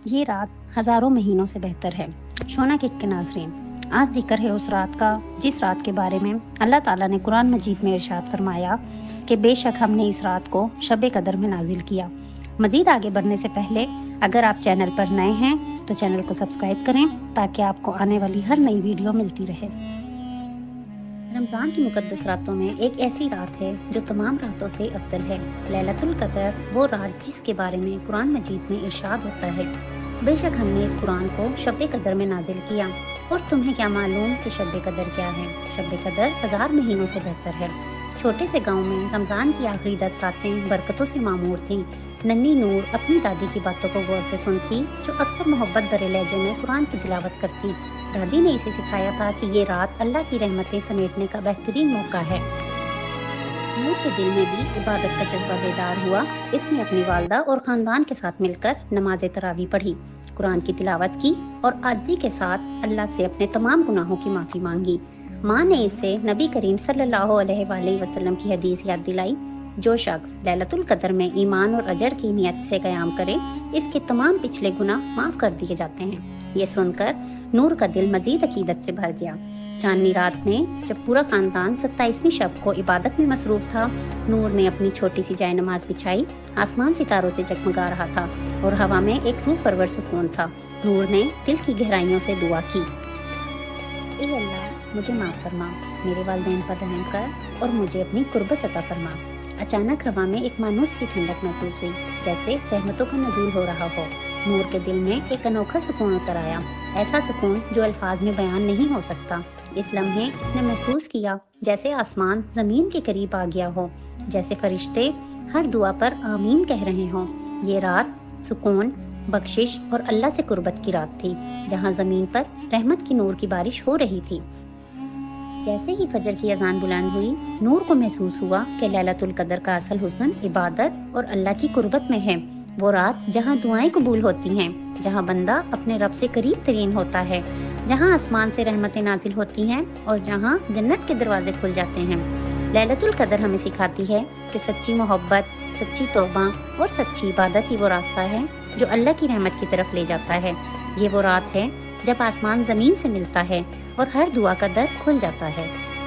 یہ رات ہزاروں مہینوں سے بہتر ہے۔ شونا کٹ کے ناظرین، آج ذکر ہے اس رات کا جس رات کے بارے میں اللہ تعالیٰ نے قرآن مجید میں ارشاد فرمایا کہ بے شک ہم نے اس رات کو شب قدر میں نازل کیا۔ مزید آگے بڑھنے سے پہلے اگر آپ چینل پر نئے ہیں تو چینل کو سبسکرائب کریں تاکہ آپ کو آنے والی ہر نئی ویڈیو ملتی رہے۔ رمضان کی مقدس راتوں میں ایک ایسی رات ہے جو تمام راتوں سے افضل ہے۔ لیلۃ القدر وہ رات جس کے بارے میں قرآن مجید میں ارشاد ہوتا ہے، بے شک ہم نے اس قرآن کو شب قدر میں نازل کیا۔ اور تمہیں کیا معلوم کہ شب قدر کیا ہے؟ شب قدر 1000 مہینوں سے بہتر ہے۔ چھوٹے سے گاؤں میں رمضان کی آخری 10 راتیں برکتوں سے معمور تھیں۔ ننھی نور اپنی دادی کی باتوں کو غور سے سنتی، جو اکثر محبت بھرے لہجے میں قرآن کی تلاوت کرتی۔ دادی نے اسے سکھایا تھا کہ یہ رات اللہ کی رحمتیں سمیٹنے کا بہترین موقع ہے۔ نور کے دل میں بھی عبادت کا جذبہ بیدار ہوا۔ اس نے اپنی والدہ اور خاندان کے ساتھ مل کر نماز تراویح پڑھی، قرآن کی تلاوت کی اور عاجزی کے ساتھ اللہ سے اپنے تمام گناہوں کی معافی مانگی۔ ماں نے اسے نبی کریم صلی اللہ علیہ وآلہ وسلم کی حدیث یاد دلائی، جو شخص لیلۃ القدر میں ایمان اور اجر کی نیت سے قیام کرے، اس کے تمام پچھلے گناہ معاف کر دیے جاتے ہیں۔ یہ سن کر نور کا دل مزید عقیدت سے بھر گیا۔ چاندنی رات میں جب پورا خاندان 27ویں شب کو عبادت میں مصروف تھا، نور نے اپنی چھوٹی سی جائے نماز بچھائی۔ آسمان ستاروں سے جگمگا رہا تھا اور ہوا میں ایک روح پرور سکون تھا۔ نور نے دل کی گہرائیوں سے دعا کی، اے اللہ مجھے معاف فرما، میرے والدین پر رحم کر اور مجھے اپنی قربت عطا فرما۔ اچانک ہوا میں ایک مانوس سی ٹھنڈک محسوس ہوئی، جیسے رحمتوں کا نزول ہو رہا ہو۔ نور کے دل میں ایک انوکھا سکون اتر آیا، ایسا سکون جو الفاظ میں بیان نہیں ہو سکتا۔ اس لمحے اس نے محسوس کیا جیسے آسمان زمین کے قریب آ گیا ہو، جیسے فرشتے ہر دعا پر آمین کہہ رہے ہوں۔ یہ رات سکون، بخشش اور اللہ سے قربت کی رات تھی، جہاں زمین پر رحمت کی نور کی بارش ہو رہی تھی۔ جیسے ہی فجر کی اذان بلند ہوئی، نور کو محسوس ہوا کہ لیلۃ القدر کا اصل حسن عبادت اور اللہ کی قربت میں ہے۔ وہ رات جہاں دعائیں قبول ہوتی ہیں، جہاں بندہ اپنے رب سے قریب ترین ہوتا ہے، جہاں آسمان سے رحمتیں نازل ہوتی ہیں اور جہاں جنت کے دروازے کھل جاتے ہیں۔ لیلۃ القدر ہمیں سکھاتی ہے کہ سچی محبت، سچی توبہ اور سچی عبادت ہی وہ راستہ ہے جو اللہ کی رحمت کی طرف لے جاتا ہے۔ یہ وہ رات ہے جب آسمان زمین سے ملتا ہے اور ہر دعا کا در کھل جاتا ہے۔